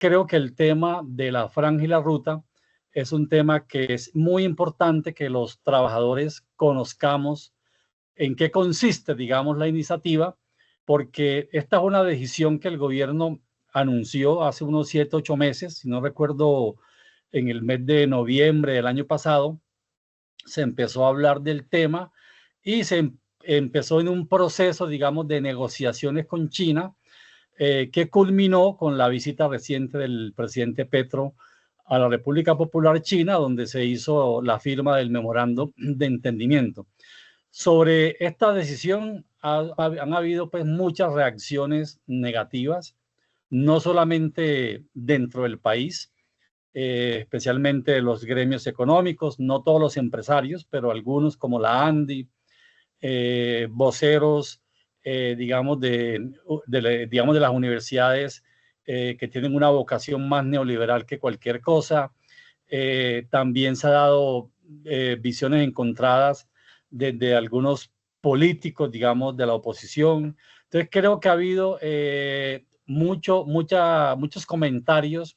creo que el tema de la franja y la ruta es un tema que es muy importante que los trabajadores conozcamos en qué consiste, digamos, la iniciativa, porque esta es una decisión que el gobierno anunció hace unos 7, 8 meses, si no recuerdo, en el mes de noviembre del año pasado, se empezó a hablar del tema y empezó en un proceso, digamos, de negociaciones con China, que culminó con la visita reciente del presidente Petro a la República Popular China, donde se hizo la firma del memorando de entendimiento. Sobre esta decisión han habido pues muchas reacciones negativas, no solamente dentro del país, especialmente los gremios económicos, no todos los empresarios, pero algunos como la ANDI, voceros, digamos, digamos, de las universidades que tienen una vocación más neoliberal que cualquier cosa. También se ha dado visiones encontradas desde algunos políticos, digamos, de la oposición. Entonces creo que ha habido muchos comentarios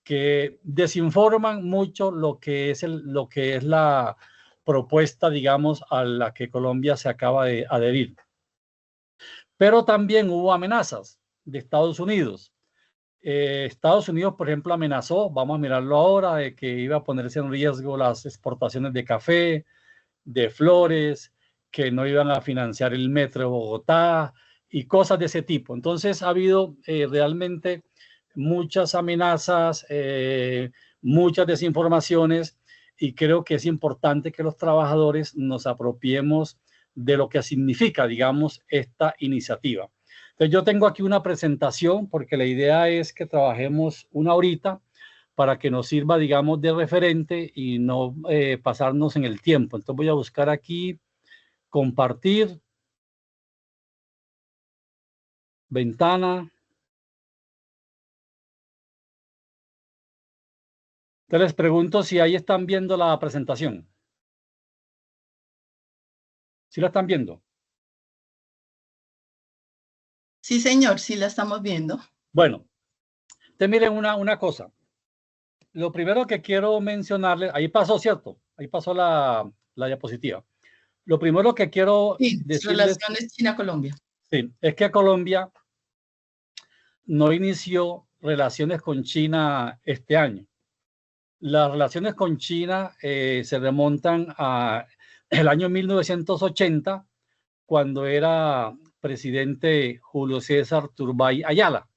que desinforman mucho lo que es la propuesta, digamos, a la que Colombia se acaba de adherir. Pero también hubo amenazas de Estados Unidos. Estados Unidos, por ejemplo, amenazó, vamos a mirarlo ahora, de que iba a ponerse en riesgo las exportaciones de café, de flores, que no iban a financiar el metro de Bogotá y cosas de ese tipo. Entonces ha habido realmente muchas amenazas, muchas desinformaciones, y creo que es importante que los trabajadores nos apropiemos de lo que significa, digamos, esta iniciativa. Entonces yo tengo aquí una presentación porque la idea es que trabajemos una horita para que nos sirva, digamos, de referente y no pasarnos en el tiempo. Entonces voy a buscar aquí, compartir, ventana. Entonces les pregunto si ahí están viendo la presentación. ¿Sí la están viendo? Sí, señor, sí la estamos viendo. Bueno, entonces miren una cosa. Lo primero que quiero mencionarles, ahí pasó, ¿cierto? Ahí pasó la diapositiva. Lo primero que quiero decirles, relaciones China-Colombia. Sí, es que Colombia no inició relaciones con China este año. Las relaciones con China se remontan a el año 1980, cuando era presidente Julio César Turbay Ayala.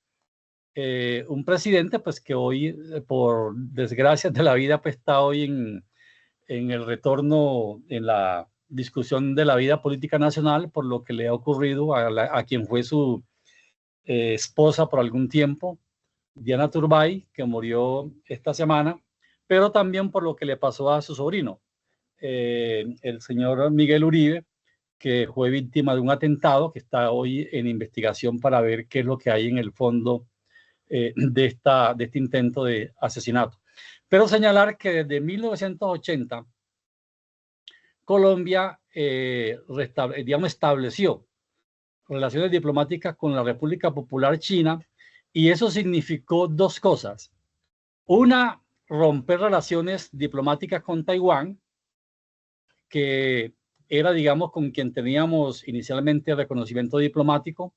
Un presidente pues que hoy, por desgracia de la vida, pues está hoy en el retorno, en la discusión de la vida política nacional, por lo que le ha ocurrido a quien fue su esposa por algún tiempo, Diana Turbay, que murió esta semana, pero también por lo que le pasó a su sobrino, el señor Miguel Uribe, que fue víctima de un atentado que está hoy en investigación para ver qué es lo que hay en el fondo de este intento de asesinato. Pero señalar que desde 1980 Colombia digamos, estableció relaciones diplomáticas con la República Popular China, y eso significó dos cosas. Una, romper relaciones diplomáticas con Taiwán, que era, digamos, con quien teníamos inicialmente reconocimiento diplomático,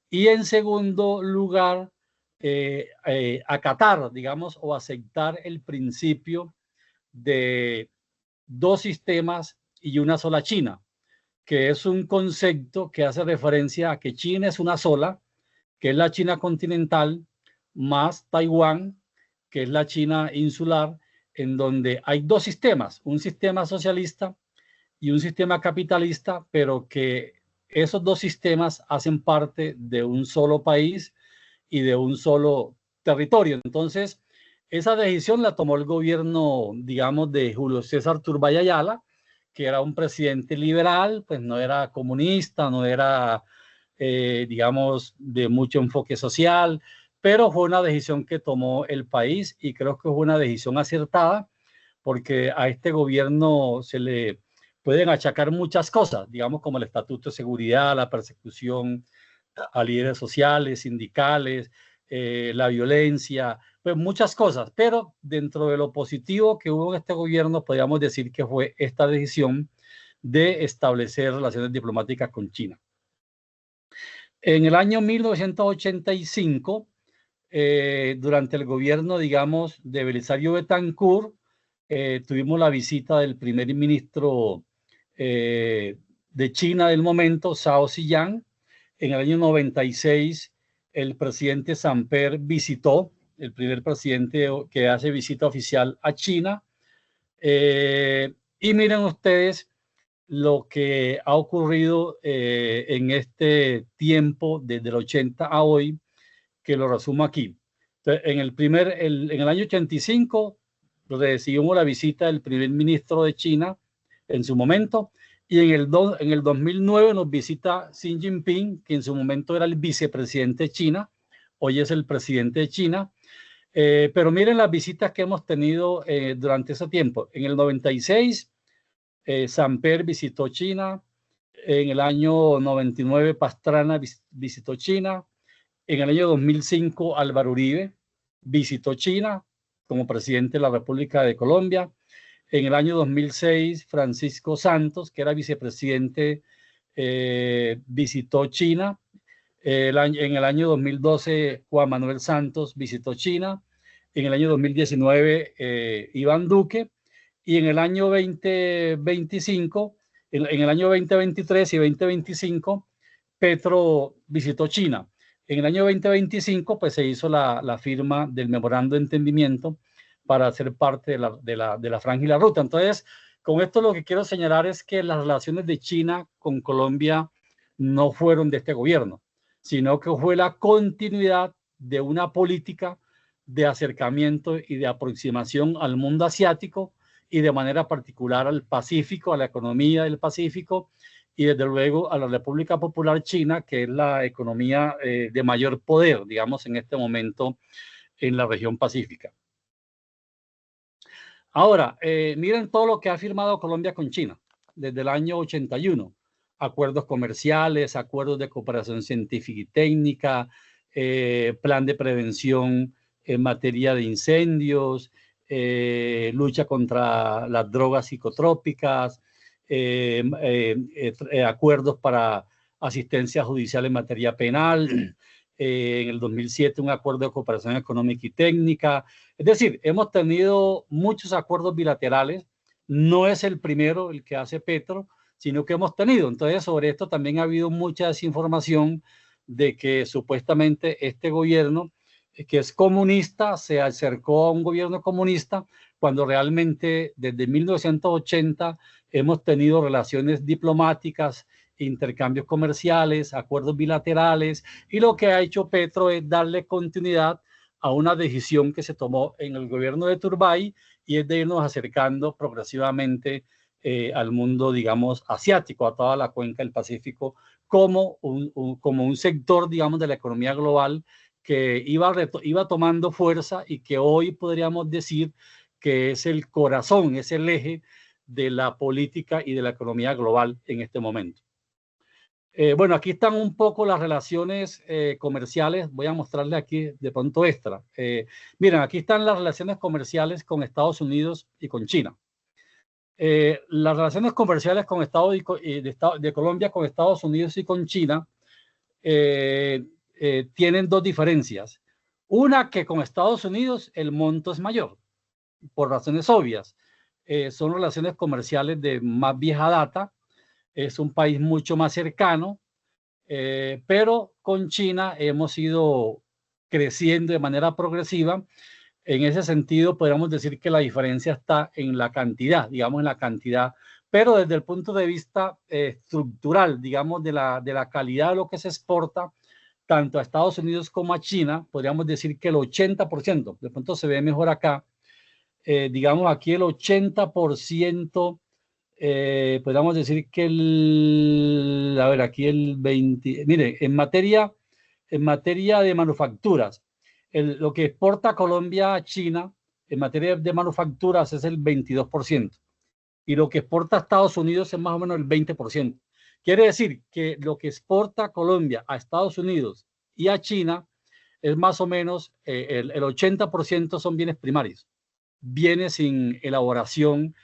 y en segundo lugar, acatar, digamos, o aceptar el principio de dos sistemas y una sola China, que es un concepto que hace referencia a que China es una sola, que es la China continental, más Taiwán, que es la China insular, en donde hay dos sistemas, un sistema socialista y un sistema capitalista, pero que esos dos sistemas hacen parte de un solo país y de un solo territorio. Entonces, esa decisión la tomó el gobierno, digamos, de Julio César Turbay Ayala, que era un presidente liberal, pues no era comunista, no era, digamos, de mucho enfoque social, pero fue una decisión que tomó el país y creo que fue una decisión acertada, porque a este gobierno se le pueden achacar muchas cosas, digamos, como el estatuto de seguridad, la persecución a líderes sociales, sindicales, la violencia, pues muchas cosas, pero dentro de lo positivo que hubo en este gobierno, podríamos decir que fue esta decisión de establecer relaciones diplomáticas con China. En el año 1985, durante el gobierno, digamos, de Belisario Betancourt, tuvimos la visita del primer ministro de China del momento, Zhao Ziyang. En el año 96, el presidente Samper visitó, el primer presidente que hace visita oficial a China. Y miren ustedes lo que ha ocurrido en este tiempo, desde el 80 a hoy, que lo resumo aquí. Entonces, en el año 85 recibimos la visita del primer ministro de China en su momento, y en el 2009 nos visita Xi Jinping, que en su momento era el vicepresidente de China, hoy es el presidente de China. Pero miren las visitas que hemos tenido durante ese tiempo. En el 96, Samper visitó China. En el año 99, Pastrana visitó China. En el año 2005, Álvaro Uribe visitó China como presidente de la República de Colombia. En el año 2006, Francisco Santos, que era vicepresidente, visitó China. En el año 2012, Juan Manuel Santos visitó China. En el año 2019, Iván Duque. Y en el año 2025, en el año 2023 y 2025, Petro visitó China. En el año 2025, pues se hizo la firma del memorando de entendimiento para ser parte de la franja y la ruta. Entonces, con esto lo que quiero señalar es que las relaciones de China con Colombia no fueron de este gobierno, sino que fue la continuidad de una política de acercamiento y de aproximación al mundo asiático y de manera particular al Pacífico, a la economía del Pacífico y desde luego a la República Popular China, que es la economía de mayor poder, digamos, en este momento en la región pacífica. Ahora, miren todo lo que ha firmado Colombia con China desde el año 81. Acuerdos comerciales, acuerdos de cooperación científica y técnica, plan de prevención en materia de incendios, lucha contra las drogas psicotrópicas, acuerdos para asistencia judicial en materia penal. En el 2007 un acuerdo de cooperación económica y técnica. Es decir, hemos tenido muchos acuerdos bilaterales. No es el primero el que hace Petro, sino que hemos tenido. Entonces, sobre esto también ha habido mucha desinformación de que supuestamente este gobierno, que es comunista, se acercó a un gobierno comunista, cuando realmente desde 1980 hemos tenido relaciones diplomáticas, intercambios comerciales, acuerdos bilaterales, y lo que ha hecho Petro es darle continuidad a una decisión que se tomó en el gobierno de Turbay, y es de irnos acercando progresivamente al mundo, digamos, asiático, a toda la cuenca del Pacífico, como un sector, digamos, de la economía global que iba tomando fuerza y que hoy podríamos decir que es el corazón, es el eje de la política y de la economía global en este momento. Bueno, aquí están un poco las relaciones comerciales. Voy a mostrarles aquí de pronto extra. Miren, aquí están las relaciones comerciales con Estados Unidos y con China. Las relaciones comerciales con de Colombia con Estados Unidos y con China tienen dos diferencias. Una, que con Estados Unidos el monto es mayor, por razones obvias. Son relaciones comerciales de más vieja data. Es un país mucho más cercano, pero con China hemos ido creciendo de manera progresiva. En ese sentido, podríamos decir que la diferencia está en la cantidad, digamos, en la cantidad, pero desde el punto de vista estructural, digamos, de la calidad de lo que se exporta, tanto a Estados Unidos como a China, podríamos decir que el 80%, de pronto se ve mejor acá, digamos aquí el 80%, podríamos decir que a ver, aquí el 20%, mire, en materia de manufacturas, lo que exporta Colombia a China en materia de manufacturas es el 22%, y lo que exporta a Estados Unidos es más o menos el 20%. Quiere decir que lo que exporta Colombia a Estados Unidos y a China es más o menos el 80% son bienes primarios, bienes sin elaboración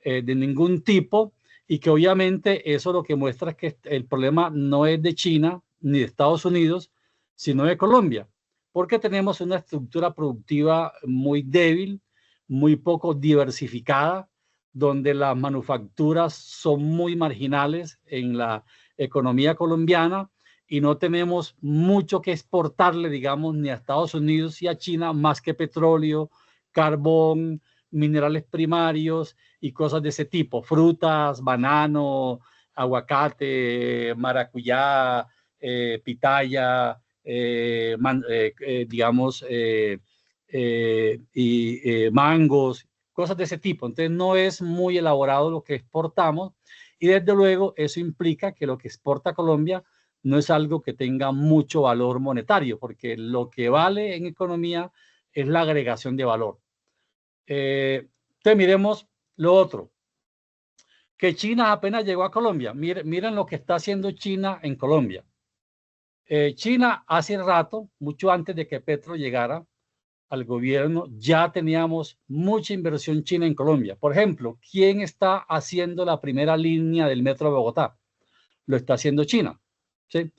de ningún tipo, y que obviamente eso lo que muestra es que el problema no es de China ni de Estados Unidos, sino de Colombia, porque tenemos una estructura productiva muy débil, muy poco diversificada, donde las manufacturas son muy marginales en la economía colombiana y no tenemos mucho que exportarle, digamos, ni a Estados Unidos y a China, más que petróleo, carbón, minerales primarios y cosas de ese tipo, frutas, banano, aguacate, maracuyá, pitaya, digamos, y mangos, cosas de ese tipo. Entonces no es muy elaborado lo que exportamos y desde luego eso implica que lo que exporta Colombia no es algo que tenga mucho valor monetario, porque lo que vale en economía es la agregación de valor. Entonces miremos lo otro, que China apenas llegó a Colombia. Miren lo que está haciendo China en Colombia. China hace rato, mucho antes de que Petro llegara al gobierno, ya teníamos mucha inversión china en Colombia. Por ejemplo, ¿quién está haciendo la primera línea del metro de Bogotá? Lo está haciendo China. ¿Sí?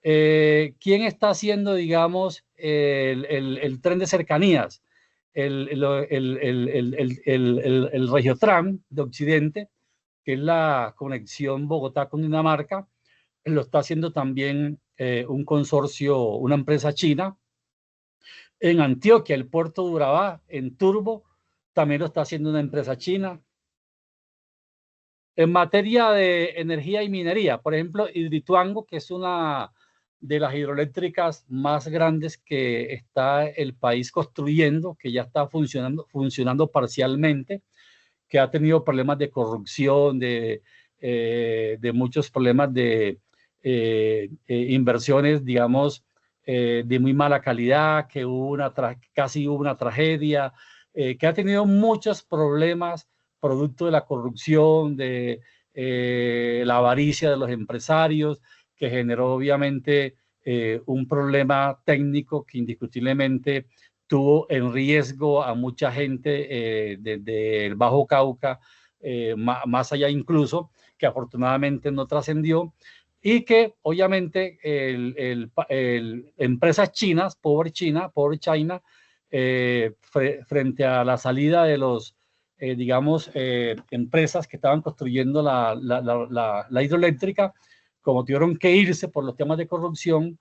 ¿Quién está haciendo, digamos, el tren de cercanías? El Regiotram de Occidente, que es la conexión Bogotá con Dinamarca, lo está haciendo también un consorcio, una empresa china. En Antioquia, el puerto de Urabá, en Turbo, también lo está haciendo una empresa china. En materia de energía y minería, por ejemplo, Hidroituango, que es una de las hidroeléctricas más grandes que está el país construyendo, que ya está funcionando parcialmente, que ha tenido problemas de corrupción, de muchos problemas de inversiones, digamos, de muy mala calidad, que casi hubo una tragedia, que ha tenido muchos problemas producto de la corrupción, de la avaricia de los empresarios, que generó obviamente un problema técnico que indiscutiblemente tuvo en riesgo a mucha gente desde el Bajo Cauca, más allá incluso, que afortunadamente no trascendió, y que obviamente empresas chinas, pobre China, frente a la salida de los, digamos, empresas que estaban construyendo la hidroeléctrica, como tuvieron que irse por los temas de corrupción,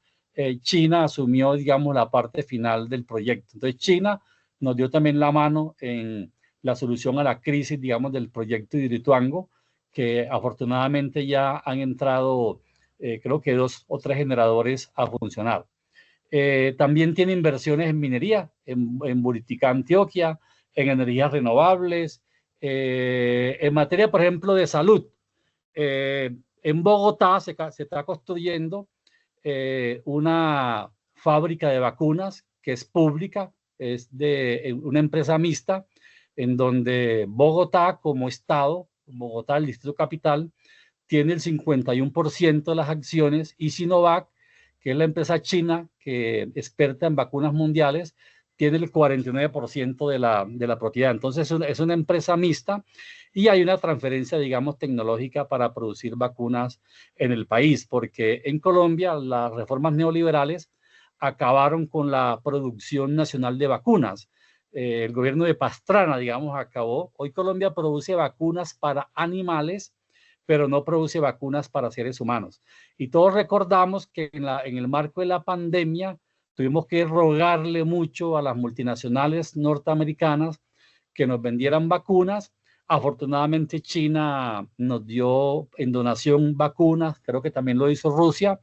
China asumió, digamos, la parte final del proyecto. Entonces, China nos dio también la mano en la solución a la crisis, digamos, del proyecto de Hidroituango, que afortunadamente ya han entrado, creo que 2 o 3 generadores a funcionar. También tiene inversiones en minería, en Buriticá, Antioquia, en energías renovables, en materia, por ejemplo, de salud. En Bogotá se está construyendo una fábrica de vacunas que es pública, es de una empresa mixta, en donde Bogotá como estado, Bogotá, el distrito capital, tiene el 51% de las acciones y Sinovac, que es la empresa china que es experta en vacunas mundiales, tiene el 49% de la propiedad. Entonces es una empresa mixta y hay una transferencia, digamos, tecnológica para producir vacunas en el país, porque en Colombia las reformas neoliberales acabaron con la producción nacional de vacunas. El gobierno de Pastrana, digamos, acabó. Hoy Colombia produce vacunas para animales, pero no produce vacunas para seres humanos. Y todos recordamos que en el marco de la pandemia tuvimos que rogarle mucho a las multinacionales norteamericanas que nos vendieran vacunas. Afortunadamente China nos dio en donación vacunas, creo que también lo hizo Rusia,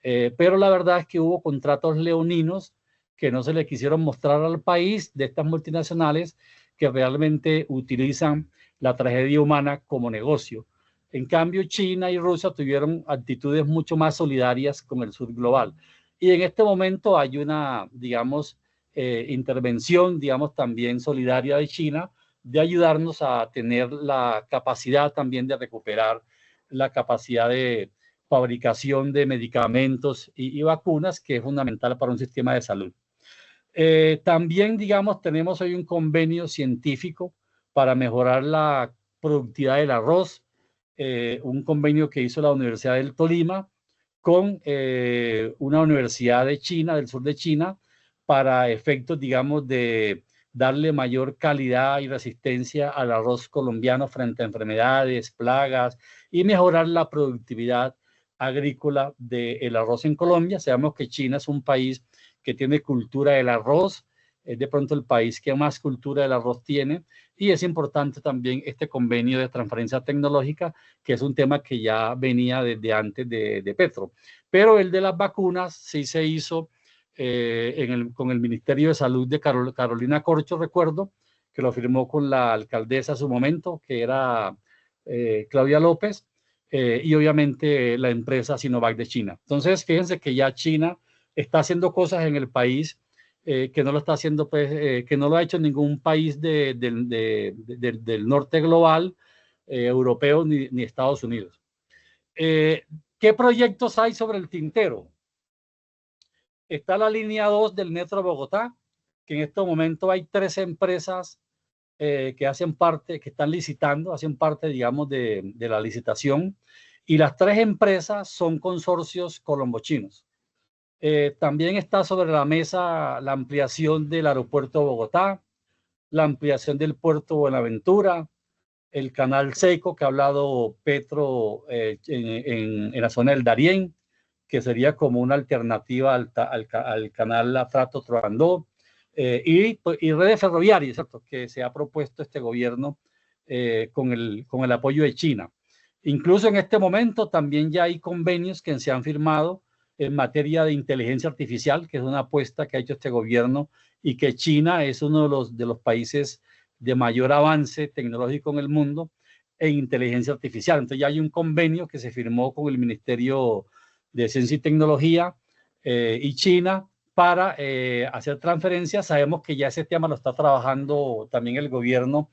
pero la verdad es que hubo contratos leoninos que no se le quisieron mostrar al país de estas multinacionales que realmente utilizan la tragedia humana como negocio. En cambio, China y Rusia tuvieron actitudes mucho más solidarias con el sur global. Y en este momento hay una, digamos, intervención, digamos, también solidaria de China, de ayudarnos a tener la capacidad también de recuperar la capacidad de fabricación de medicamentos y vacunas, que es fundamental para un sistema de salud. También, digamos, tenemos hoy un convenio científico para mejorar la productividad del arroz, un convenio que hizo la Universidad del Tolima con una universidad de China, del sur de China, para efectos, digamos, de darle mayor calidad y resistencia al arroz colombiano frente a enfermedades, plagas y mejorar la productividad agrícola del arroz en Colombia. Sabemos que China es un país que tiene cultura del arroz, es de pronto el país que más cultura del arroz tiene, y es importante también este convenio de transferencia tecnológica, que es un tema que ya venía desde antes de Petro. Pero el de las vacunas sí se hizo con el Ministerio de Salud de Carolina Corcho, recuerdo, que lo firmó con la alcaldesa a su momento, que era Claudia López, y obviamente la empresa Sinovac de China. Entonces, fíjense que ya China está haciendo cosas en el país que no lo está haciendo, pues, que no lo ha hecho ningún país del norte global, europeo, ni Estados Unidos. ¿Qué proyectos hay sobre el tintero? Está la línea 2 del Metro Bogotá, que en este momento hay 3 empresas que hacen parte, que están licitando, hacen parte, digamos, de la licitación, y las 3 empresas son consorcios colombochinos. También está sobre la mesa la ampliación del aeropuerto de Bogotá, la ampliación del puerto Buenaventura, el canal seco que ha hablado Petro en la zona del Darién, que sería como una alternativa al canal Atrato-Troandó, y redes ferroviarias, ¿cierto?, que se ha propuesto este gobierno con el apoyo de China. Incluso en este momento también ya hay convenios que se han firmado en materia de inteligencia artificial, que es una apuesta que ha hecho este gobierno, y que China es uno de los países de mayor avance tecnológico en el mundo en inteligencia artificial. Entonces ya hay un convenio que se firmó con el Ministerio de Ciencia y Tecnología y China para hacer transferencias. Sabemos que ya ese tema lo está trabajando también el gobierno,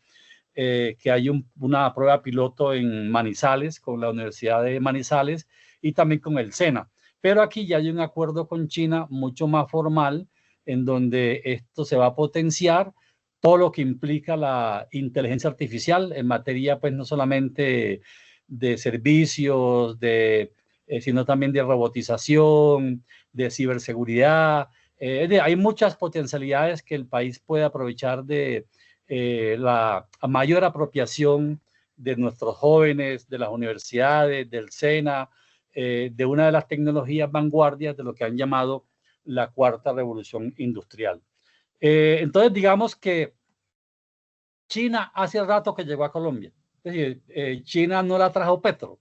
que hay una prueba piloto en Manizales, con la Universidad de Manizales y también con el SENA. Pero aquí ya hay un acuerdo con China mucho más formal, en donde esto se va a potenciar todo lo que implica la inteligencia artificial en materia, pues no solamente de servicios, sino también de robotización, de ciberseguridad. Hay muchas potencialidades que el país puede aprovechar de la mayor apropiación de nuestros jóvenes, de las universidades, del SENA, de una de las tecnologías vanguardias de lo que han llamado la cuarta revolución industrial. Entonces, digamos que China hace rato que llegó a Colombia. Es decir, China no la trajo Petro.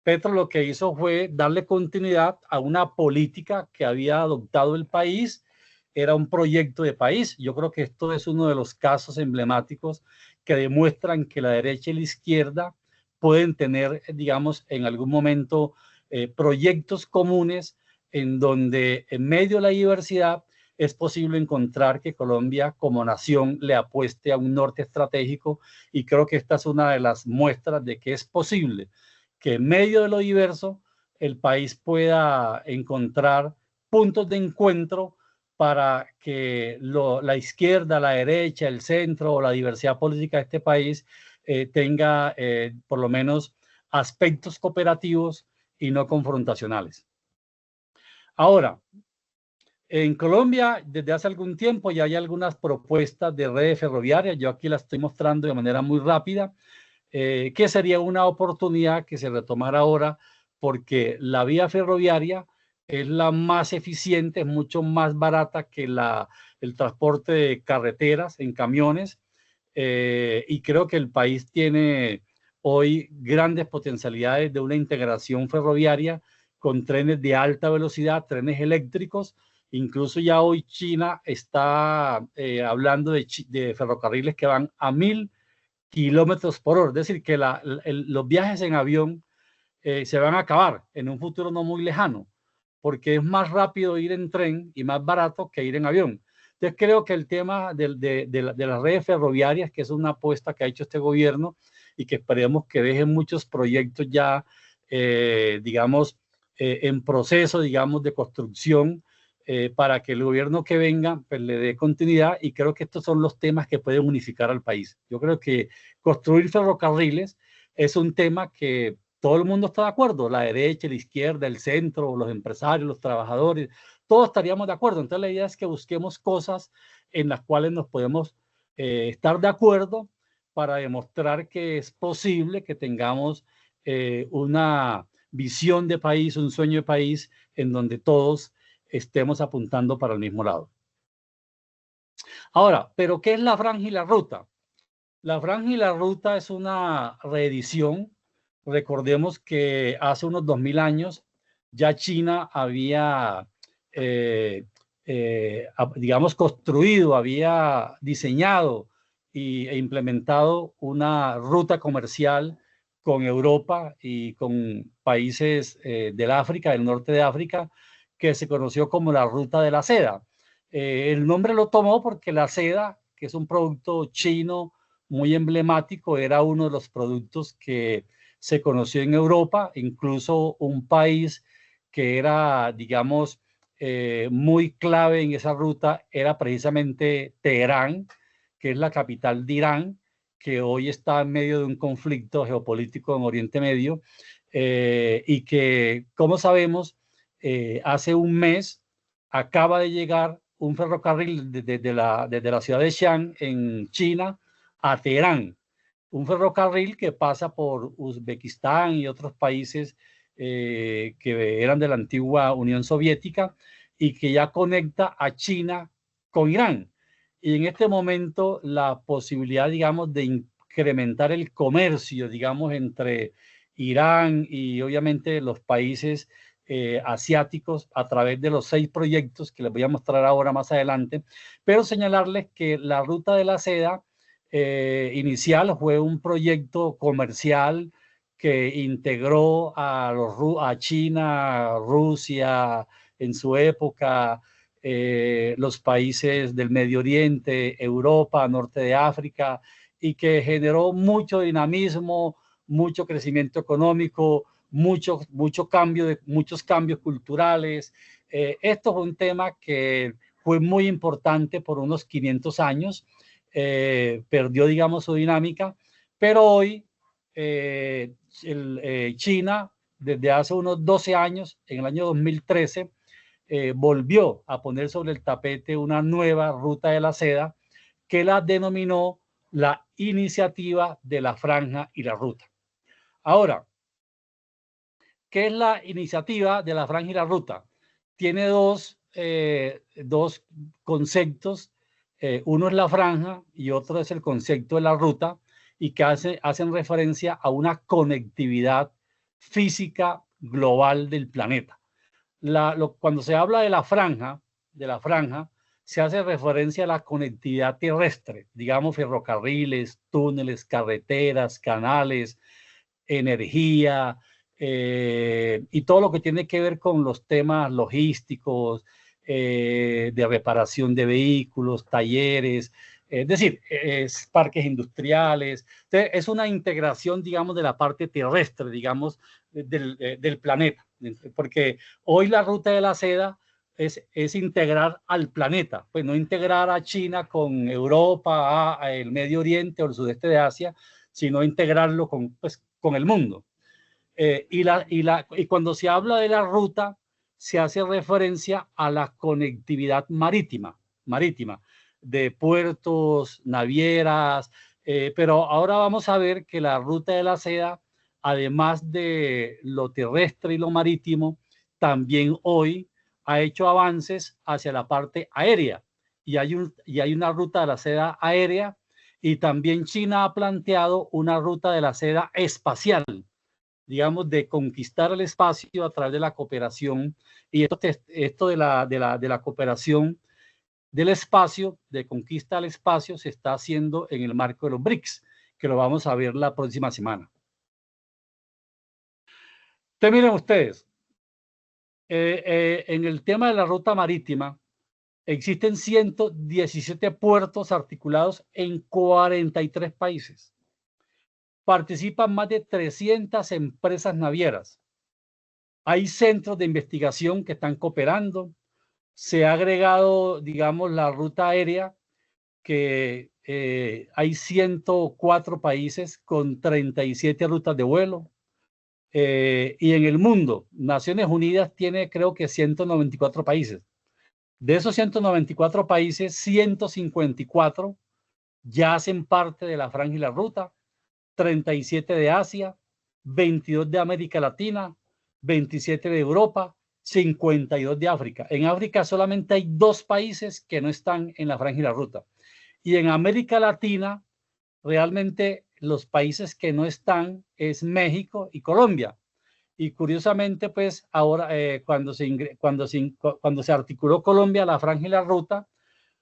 Petro lo que hizo fue darle continuidad a una política que había adoptado el país. Era un proyecto de país. Yo creo que esto es uno de los casos emblemáticos que demuestran que la derecha y la izquierda pueden tener, digamos, en algún momento proyectos comunes en donde en medio de la diversidad es posible encontrar que Colombia como nación le apueste a un norte estratégico, y creo que esta es una de las muestras de que es posible que en medio de lo diverso el país pueda encontrar puntos de encuentro para que la izquierda, la derecha, el centro o la diversidad política de este país tenga por lo menos aspectos cooperativos y no confrontacionales. Ahora, en Colombia, desde hace algún tiempo ya hay algunas propuestas de redes ferroviarias. Yo aquí las estoy mostrando de manera muy rápida, que sería una oportunidad que se retomara ahora, porque la vía ferroviaria es la más eficiente, es mucho más barata que el transporte de carreteras en camiones, y creo que el país tiene hoy grandes potencialidades de una integración ferroviaria con trenes de alta velocidad, trenes eléctricos. Incluso ya hoy China está hablando de ferrocarriles que van a 1000 kilómetros por hora. Es decir, que los viajes en avión se van a acabar en un futuro no muy lejano, porque es más rápido ir en tren y más barato que ir en avión. Entonces creo que el tema de las redes ferroviarias, que es una apuesta que ha hecho este gobierno y que esperemos que deje muchos proyectos ya, digamos, en proceso, digamos, de construcción, para que el gobierno que venga pues, le dé continuidad, y creo que estos son los temas que pueden unificar al país. Yo creo que construir ferrocarriles es un tema que todo el mundo está de acuerdo, la derecha, la izquierda, el centro, los empresarios, los trabajadores, todos estaríamos de acuerdo. Entonces la idea es que busquemos cosas en las cuales nos podemos estar de acuerdo para demostrar que es posible que tengamos una visión de país, un sueño de país en donde todos estemos apuntando para el mismo lado. Ahora, ¿pero qué es la franja y la ruta? La franja y la ruta es una reedición. Recordemos que hace unos 2000 años ya China había, digamos, construido, había diseñado e implementado una ruta comercial con Europa y con países del África, del norte de África, que se conoció como la Ruta de la Seda. El nombre lo tomó porque la seda, que es un producto chino muy emblemático, era uno de los productos que se conoció en Europa, incluso un país que era, digamos, muy clave en esa ruta era precisamente Teherán, que es la capital de Irán, que hoy está en medio de un conflicto geopolítico en Oriente Medio, y que, como sabemos, hace un mes acaba de llegar un ferrocarril desde la ciudad de Xi'an, en China, a Teherán. Un ferrocarril que pasa por Uzbekistán y otros países que eran de la antigua Unión Soviética, y que ya conecta a China con Irán. Y en este momento la posibilidad, digamos, de incrementar el comercio, digamos, entre Irán y obviamente los países asiáticos a través de los 6 proyectos que les voy a mostrar ahora más adelante, pero señalarles que la Ruta de la Seda inicial fue un proyecto comercial que integró a China, Rusia en su época, los países del Medio Oriente, Europa, norte de África, y que generó mucho dinamismo, mucho crecimiento económico, muchos cambios culturales. Esto fue un tema que fue muy importante por unos 500 años, perdió, digamos, su dinámica, pero hoy China, desde hace unos 12 años, en el año 2013, volvió a poner sobre el tapete una nueva ruta de la seda que la denominó la Iniciativa de la Franja y la Ruta. Ahora, ¿qué es la Iniciativa de la Franja y la Ruta? Tiene dos conceptos. Uno es la franja y otro es el concepto de la ruta, y que hacen referencia a una conectividad física global del planeta. Cuando se habla de la franja, se hace referencia a la conectividad terrestre, digamos ferrocarriles, túneles, carreteras, canales, energía, y todo lo que tiene que ver con los temas logísticos, de reparación de vehículos, talleres, es decir, parques industriales. Entonces, es una integración, digamos, de la parte terrestre, digamos, del planeta, porque hoy la Ruta de la Seda es integrar al planeta, pues no integrar a China con Europa, a el Medio Oriente o el sudeste de Asia, sino integrarlo con el mundo. Y cuando se habla de la ruta, se hace referencia a la conectividad marítima de puertos, navieras, pero ahora vamos a ver que la Ruta de la Seda, además de lo terrestre y lo marítimo, también hoy ha hecho avances hacia la parte aérea, y hay una Ruta de la Seda aérea, y también China ha planteado una Ruta de la Seda espacial, digamos, de conquistar el espacio a través de la cooperación. Y esto de la cooperación del espacio, de conquista al espacio, se está haciendo en el marco de los BRICS, que lo vamos a ver la próxima semana. Entonces, miren ustedes, en el tema de la ruta marítima, existen 117 puertos articulados en 43 países. Participan más de 300 empresas navieras. Hay centros de investigación que están cooperando, Se ha agregado, digamos, la ruta aérea, que hay 104 países con 37 rutas de vuelo. Y en el mundo, Naciones Unidas tiene creo que 194 países. De esos 194 países, 154 ya hacen parte de la franja y la ruta, 37 de Asia, 22 de América Latina, 27 de Europa, 52 de África. En África solamente hay 2 países que no están en la franja y la ruta. Y en América Latina, realmente los países que no están es México y Colombia. Y curiosamente, pues ahora cuando se articuló Colombia, la franja y la ruta,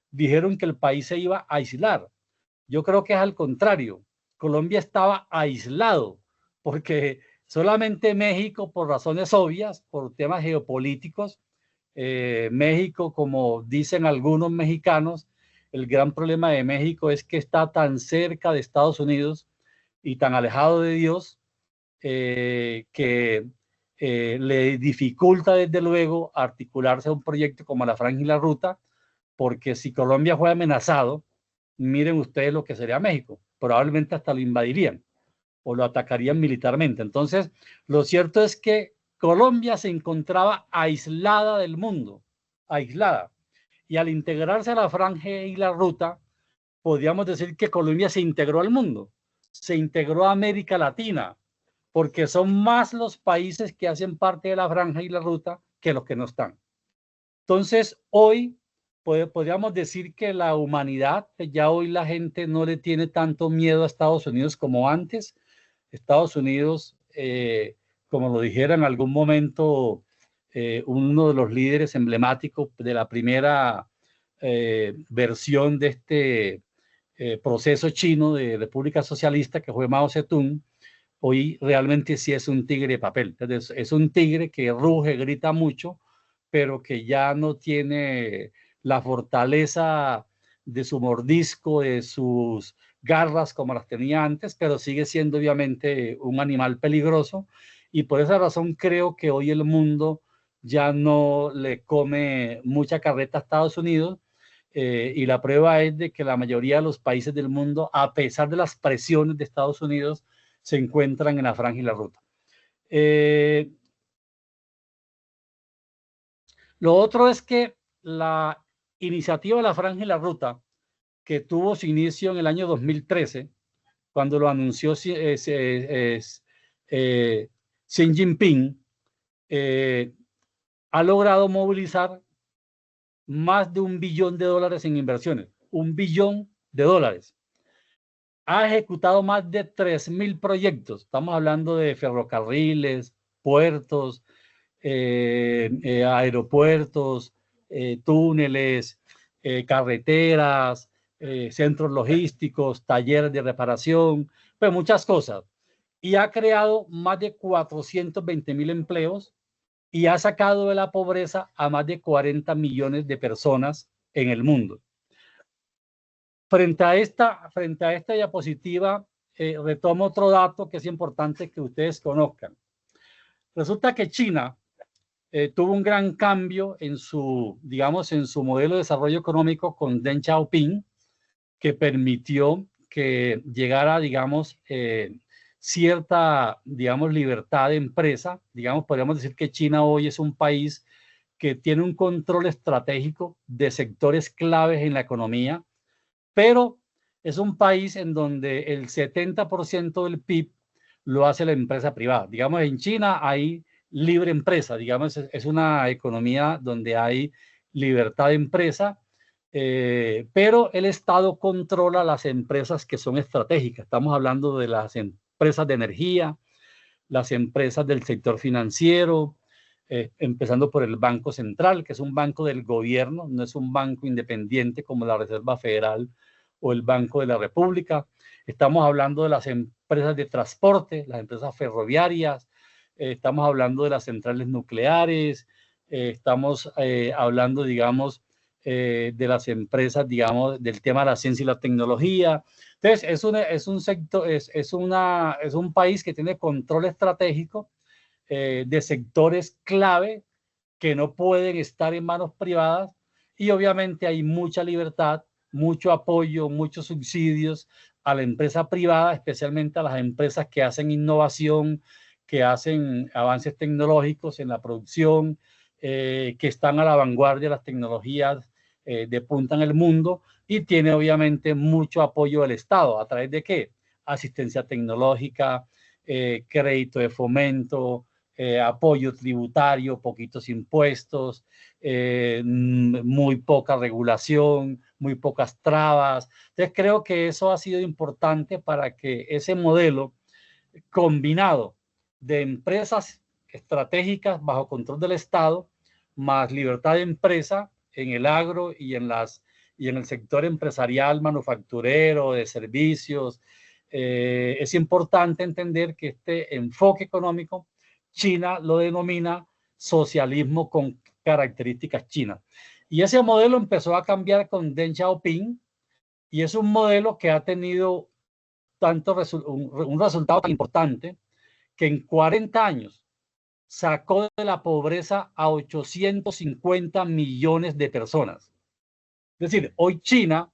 dijeron que el país se iba a aislar. Yo creo que es al contrario. Colombia estaba aislado porque solamente México, por razones obvias, por temas geopolíticos, México, como dicen algunos mexicanos, el gran problema de México es que está tan cerca de Estados Unidos y tan alejado de Dios, que le dificulta desde luego articularse a un proyecto como la Franja y la Ruta, porque si Colombia fue amenazado, miren ustedes lo que sería México, probablemente hasta lo invadirían o lo atacarían militarmente. Entonces, lo cierto es que Colombia se encontraba aislada del mundo, aislada, y al integrarse a la Franja y la Ruta, podríamos decir que Colombia se integró al mundo, se integró a América Latina, porque son más los países que hacen parte de la franja y la ruta que los que no están. Entonces, hoy podríamos decir que la humanidad, ya hoy la gente no le tiene tanto miedo a Estados Unidos como antes. Estados Unidos, como lo dijera en algún momento uno de los líderes emblemáticos de la primera versión de este proceso chino de República Socialista, que fue Mao Zedong, hoy realmente sí es un tigre de papel. Es un tigre que ruge, grita mucho, pero que ya no tiene la fortaleza de su mordisco, de sus garras como las tenía antes, pero sigue siendo obviamente un animal peligroso, y por esa razón creo que hoy el mundo ya no le come mucha carreta a Estados Unidos, y la prueba es de que la mayoría de los países del mundo, a pesar de las presiones de Estados Unidos, se encuentran en la franja y la ruta. Lo otro es que la iniciativa de la franja y la ruta, que tuvo su inicio en el año 2013, cuando lo anunció Xi Jinping, ha logrado movilizar más de $1 billón en inversiones. $1 billón. Ha ejecutado más de 3.000 proyectos. Estamos hablando de ferrocarriles, puertos, aeropuertos, túneles, carreteras, centros logísticos, talleres de reparación, pues muchas cosas. Y ha creado más de 420.000 empleos y ha sacado de la pobreza a más de 40 millones de personas en el mundo. Frente a esta diapositiva, retomo otro dato que es importante que ustedes conozcan. Resulta que China tuvo un gran cambio en su, digamos, en su modelo de desarrollo económico con Deng Xiaoping, que permitió que llegara, digamos, cierta, digamos, libertad de empresa. Digamos, podríamos decir que China hoy es un país que tiene un control estratégico de sectores claves en la economía, pero es un país en donde el 70% del PIB lo hace la empresa privada. Digamos, en China hay libre empresa, digamos, es una economía donde hay libertad de empresa, pero el Estado controla las empresas que son estratégicas. Estamos hablando de las empresas de energía, las empresas del sector financiero, empezando por el Banco Central, que es un banco del gobierno, no es un banco independiente como la Reserva Federal o el Banco de la República. Estamos hablando de las empresas de transporte, las empresas ferroviarias, estamos hablando de las centrales nucleares, estamos hablando, digamos, de las empresas, digamos, del tema de la ciencia y la tecnología. Entonces, es un país que tiene control estratégico de sectores clave que no pueden estar en manos privadas, y obviamente hay mucha libertad, mucho apoyo, muchos subsidios a la empresa privada, especialmente a las empresas que hacen innovación, que hacen avances tecnológicos en la producción, que están a la vanguardia de las tecnologías de punta en el mundo, y tiene obviamente mucho apoyo del Estado. ¿A través de qué? Asistencia tecnológica, crédito de fomento, apoyo tributario, poquitos impuestos, muy poca regulación, muy pocas trabas. Entonces creo que eso ha sido importante para que ese modelo combinado de empresas estratégicas bajo control del Estado, más libertad de empresa en el agro y en el sector empresarial, manufacturero, de servicios. Es importante entender que este enfoque económico, China lo denomina socialismo con características chinas. Y ese modelo empezó a cambiar con Deng Xiaoping, y es un modelo que ha tenido un resultado tan importante que en 40 años sacó de la pobreza a 850 millones de personas. Es decir, hoy China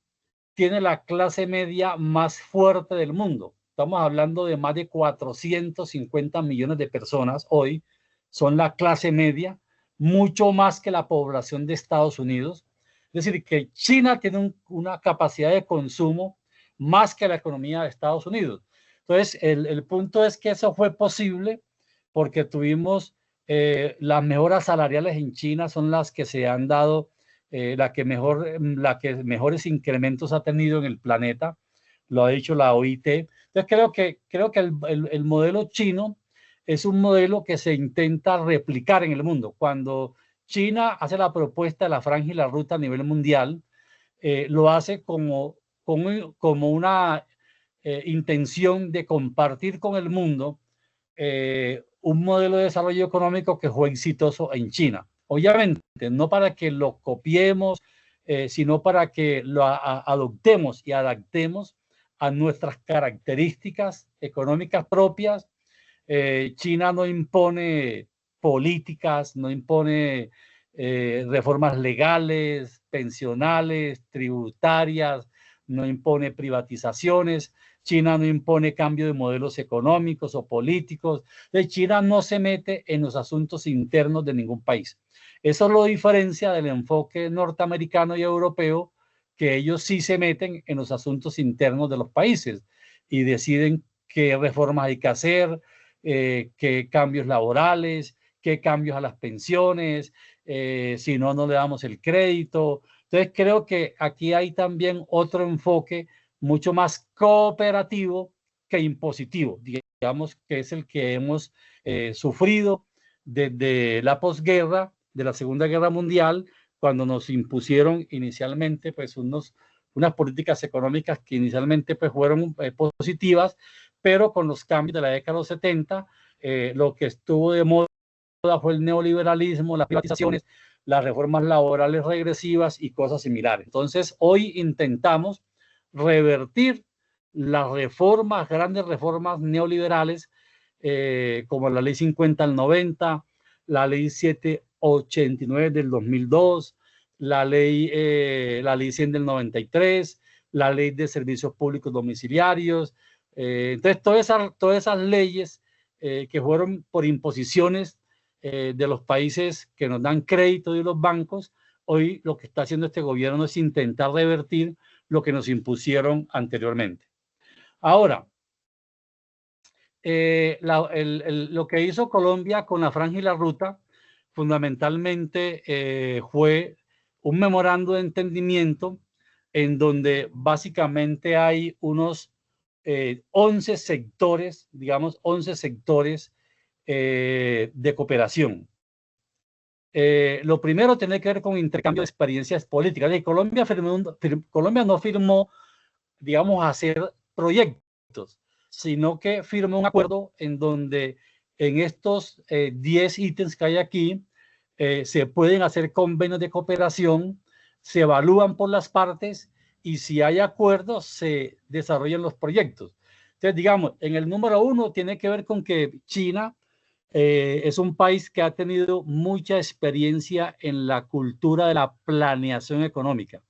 tiene la clase media más fuerte del mundo. Estamos hablando de más de 450 millones de personas hoy son la clase media, mucho más que la población de Estados Unidos. Es decir, que China tiene una capacidad de consumo más que la economía de Estados Unidos. Entonces, el punto es que eso fue posible porque tuvimos las mejoras salariales en China son las que se han dado, la que mejores incrementos ha tenido en el planeta, lo ha dicho la OIT. Entonces creo que el modelo chino es un modelo que se intenta replicar en el mundo. Cuando China hace la propuesta de la franja y la ruta a nivel mundial, lo hace como una intención de compartir con el mundo un modelo de desarrollo económico que fue exitoso en China. Obviamente, no para que lo copiemos, sino para que lo adoptemos y adaptemos a nuestras características económicas propias. China no impone políticas, no impone reformas legales, pensionales, tributarias, no impone privatizaciones. China no impone cambio de modelos económicos o políticos. China no se mete en los asuntos internos de ningún país. Eso lo diferencia del enfoque norteamericano y europeo, que ellos sí se meten en los asuntos internos de los países y deciden qué reformas hay que hacer, qué cambios laborales, qué cambios a las pensiones, si no, no le damos el crédito. Entonces creo que aquí hay también otro enfoque mucho más cooperativo que impositivo, digamos, que es el que hemos sufrido desde la posguerra, de la Segunda Guerra Mundial, cuando nos impusieron inicialmente pues unas políticas económicas que inicialmente pues fueron positivas, pero con los cambios de la década de los 70, lo que estuvo de moda fue el neoliberalismo, las privatizaciones, las reformas laborales regresivas y cosas similares. Entonces, hoy intentamos revertir las reformas, grandes reformas neoliberales, como la ley 50 al 90, la ley 789 del 2002, la ley 100 del 93, la ley de servicios públicos domiciliarios. Entonces, todas esas leyes que fueron por imposiciones de los países que nos dan crédito y los bancos, hoy lo que está haciendo este gobierno es intentar revertir lo que nos impusieron anteriormente. Ahora, lo que hizo Colombia con la franja y la ruta fundamentalmente fue un memorando de entendimiento en donde básicamente hay unos 11 sectores, digamos 11 sectores de cooperación. Lo primero tiene que ver con intercambio de experiencias políticas. Colombia no firmó, digamos, hacer proyectos, sino que firmó un acuerdo en donde en estos 10 ítems que hay aquí se pueden hacer convenios de cooperación, se evalúan por las partes y si hay acuerdos se desarrollan los proyectos. Entonces, digamos, en el número 1 tiene que ver con que China es un país que ha tenido mucha experiencia en la cultura de la planeación económica.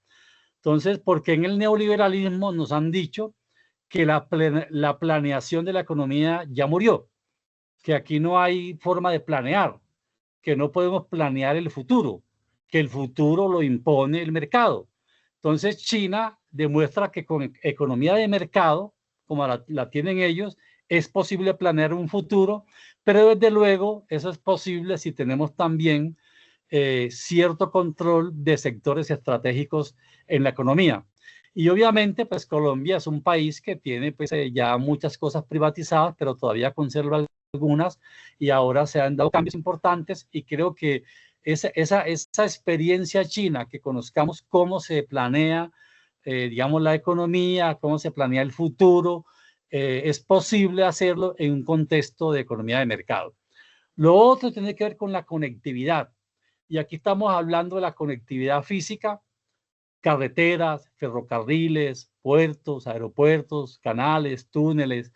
Entonces, porque en el neoliberalismo nos han dicho que la planeación de la economía ya murió, que aquí no hay forma de planear, que no podemos planear el futuro, que el futuro lo impone el mercado. Entonces, China demuestra que con economía de mercado, como la tienen ellos, es posible planear un futuro, pero desde luego eso es posible si tenemos también cierto control de sectores estratégicos en la economía. Y obviamente, pues Colombia es un país que tiene pues, ya muchas cosas privatizadas, pero todavía conserva algunas y ahora se han dado cambios importantes y creo que esa experiencia china, que conozcamos cómo se planea, digamos, la economía, cómo se planea el futuro, es posible hacerlo en un contexto de economía de mercado. Lo otro tiene que ver con la conectividad. Y aquí estamos hablando de la conectividad física, carreteras, ferrocarriles, puertos, aeropuertos, canales, túneles,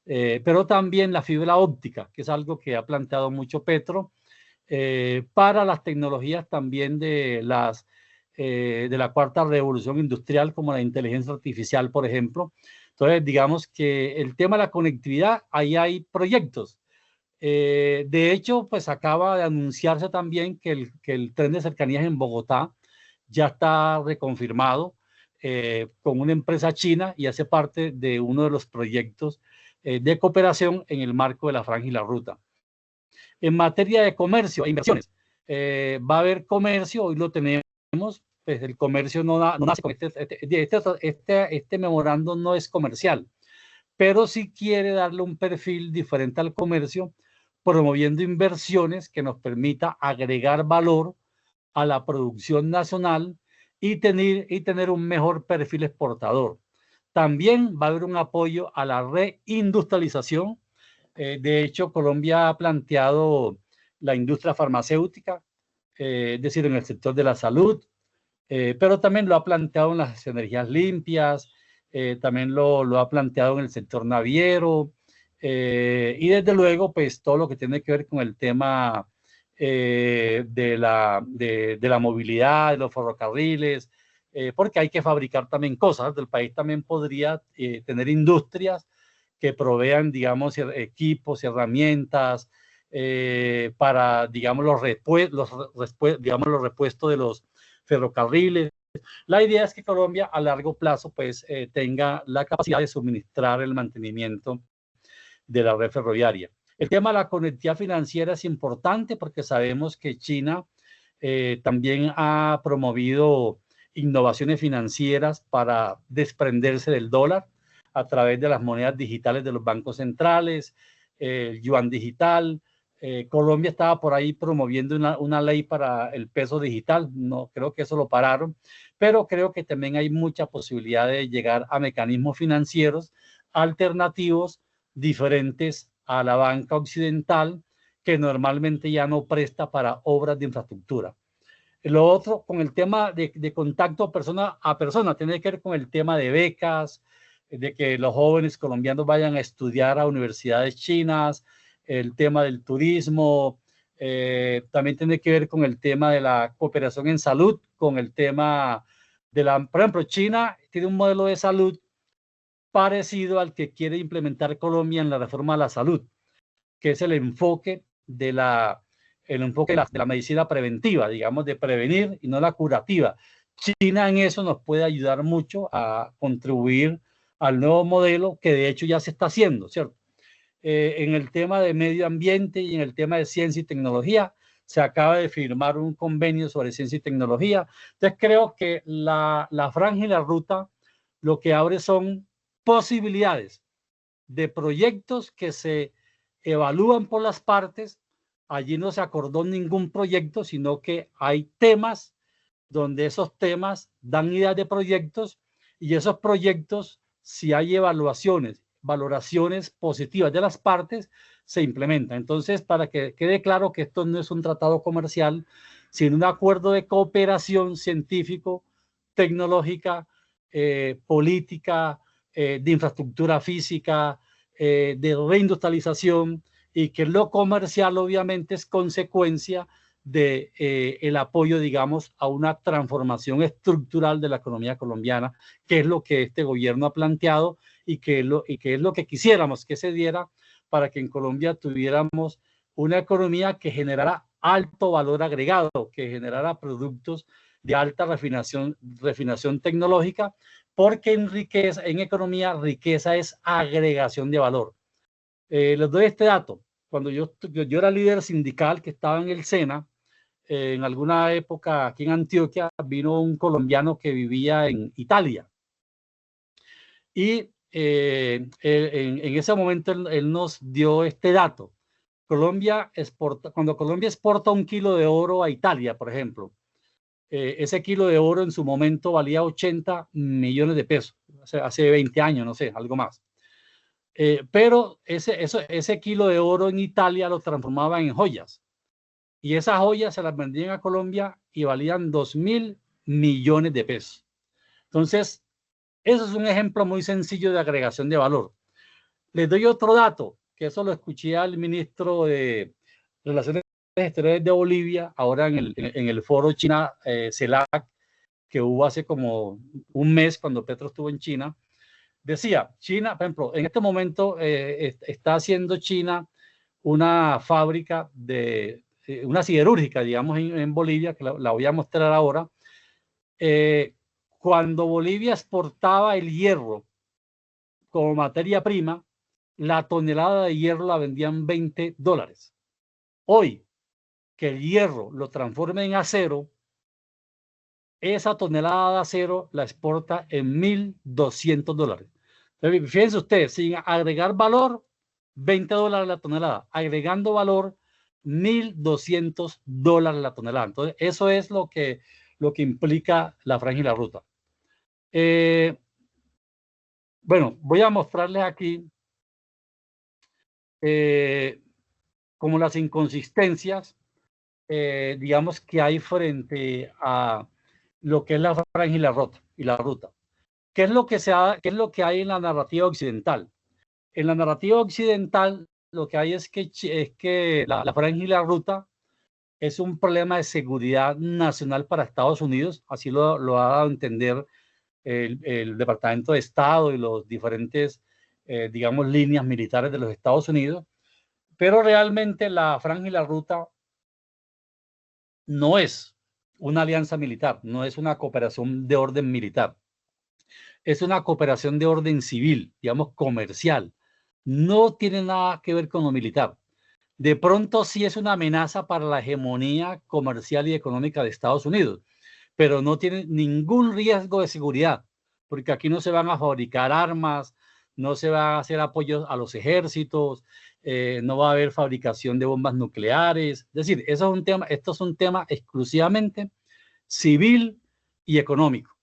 pero también la fibra óptica, que es algo que ha planteado mucho Petro, para las tecnologías también de la cuarta revolución industrial, como la inteligencia artificial, por ejemplo. Entonces, digamos que el tema de la conectividad, ahí hay proyectos. De hecho, pues acaba de anunciarse también que el tren de cercanías en Bogotá ya está reconfirmado con una empresa china y hace parte de uno de los proyectos de cooperación en el marco de la Franja y la Ruta. En materia de comercio e inversiones, va a haber comercio, hoy lo tenemos, pues el comercio no nace con este memorando no es comercial, pero sí quiere darle un perfil diferente al comercio, promoviendo inversiones que nos permita agregar valor a la producción nacional y tener un mejor perfil exportador. También va a haber un apoyo a la reindustrialización. De hecho, Colombia ha planteado la industria farmacéutica, es decir, en el sector de la salud, pero también lo ha planteado en las energías limpias, también lo ha planteado en el sector naviero, y desde luego, pues todo lo que tiene que ver con el tema de la movilidad, de los ferrocarriles, porque hay que fabricar también cosas. El país también podría tener industrias que provean, digamos, equipos, herramientas para, digamos, los repuestos de los ferrocarriles. La idea es que Colombia a largo plazo pues tenga la capacidad de suministrar el mantenimiento de la red ferroviaria. El tema de la conectividad financiera es importante porque sabemos que China también ha promovido innovaciones financieras para desprenderse del dólar a través de las monedas digitales de los bancos centrales, el yuan digital. Colombia estaba por ahí promoviendo una ley para el peso digital, no creo que eso lo pararon, pero creo que también hay mucha posibilidad de llegar a mecanismos financieros alternativos diferentes a la banca occidental, que normalmente ya no presta para obras de infraestructura. Lo otro, con el tema de contacto persona a persona, tiene que ver con el tema de becas, de que los jóvenes colombianos vayan a estudiar a universidades chinas, el tema del turismo, también tiene que ver con el tema de la cooperación en salud, con el tema por ejemplo, China tiene un modelo de salud parecido al que quiere implementar Colombia en la reforma de la salud, que es el enfoque de la medicina preventiva, digamos, de prevenir y no la curativa. China en eso nos puede ayudar mucho a contribuir al nuevo modelo que de hecho ya se está haciendo, ¿cierto? En el tema de medio ambiente y en el tema de ciencia y tecnología, se acaba de firmar un convenio sobre ciencia y tecnología. Entonces creo que la Franja y la Ruta lo que abre son posibilidades de proyectos que se evalúan por las partes. Allí no se acordó ningún proyecto, sino que hay temas donde esos temas dan ideas de proyectos y esos proyectos, si hay valoraciones positivas de las partes, se implementan. Entonces, para que quede claro que esto no es un tratado comercial, sino un acuerdo de cooperación científico, tecnológica, política, de infraestructura física, de reindustrialización y que lo comercial obviamente es consecuencia de el apoyo, digamos, a una transformación estructural de la economía colombiana, que es lo que este gobierno ha planteado y que es lo que quisiéramos que se diera para que en Colombia tuviéramos una economía que generara alto valor agregado, que generara productos de alta refinación tecnológica, porque en economía, riqueza es agregación de valor. Les doy este dato. Cuando yo era líder sindical que estaba en el SENA, en alguna época aquí en Antioquia, vino un colombiano que vivía en Italia. Y en ese momento él nos dio este dato. Cuando Colombia exporta 1 kilo de oro a Italia, por ejemplo, ese kilo de oro en su momento valía 80 millones de pesos, hace 20 años, no sé, algo más. Pero ese kilo de oro en Italia lo transformaban en joyas. Y esas joyas se las vendían a Colombia y valían 2.000 millones de pesos. Entonces, eso es un ejemplo muy sencillo de agregación de valor. Les doy otro dato, que eso lo escuché al ministro de Relaciones Exteriores de Bolivia, ahora en el foro China CELAC, que hubo hace como un mes cuando Petro estuvo en China. Decía, China, por ejemplo, en este momento está haciendo China una fábrica una siderúrgica, digamos, en Bolivia, que la voy a mostrar ahora. Cuando Bolivia exportaba el hierro como materia prima, la tonelada de hierro la vendían $20. Hoy, que el hierro lo transforme en acero, esa tonelada de acero la exporta en $1.200. Entonces, fíjense ustedes, sin agregar valor, $20 la tonelada. Agregando valor, $1.200 la tonelada. Entonces, eso es lo que implica la franja y la ruta. Bueno, voy a mostrarles aquí como las inconsistencias, digamos, que hay frente a lo que es la franja y la ruta. ¿Qué es lo que hay en la narrativa occidental? En la narrativa occidental lo que hay es que la franja y la ruta es un problema de seguridad nacional para Estados Unidos, así lo ha dado a entender el Departamento de Estado y los diferentes, digamos, líneas militares de los Estados Unidos, pero realmente la franja y la ruta no es una alianza militar, no es una cooperación de orden militar, es una cooperación de orden civil, digamos, comercial. No tiene nada que ver con lo militar. De pronto sí es una amenaza para la hegemonía comercial y económica de Estados Unidos, pero no tiene ningún riesgo de seguridad, porque aquí no se van a fabricar armas, no se va a hacer apoyo a los ejércitos, no va a haber fabricación de bombas nucleares. Es decir, esto es un tema exclusivamente civil y económico.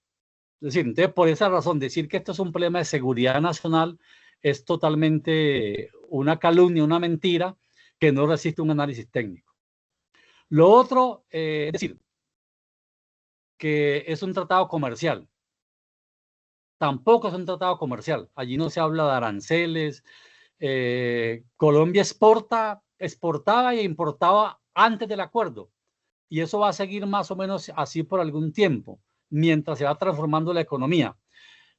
Es decir, entonces por esa razón decir que esto es un problema de seguridad nacional es totalmente una calumnia, una mentira que no resiste un análisis técnico. Lo otro, es decir, que es un tratado comercial. Tampoco es un tratado comercial. Allí no se habla de aranceles. Colombia exportaba e importaba antes del acuerdo. Y eso va a seguir más o menos así por algún tiempo, mientras se va transformando la economía.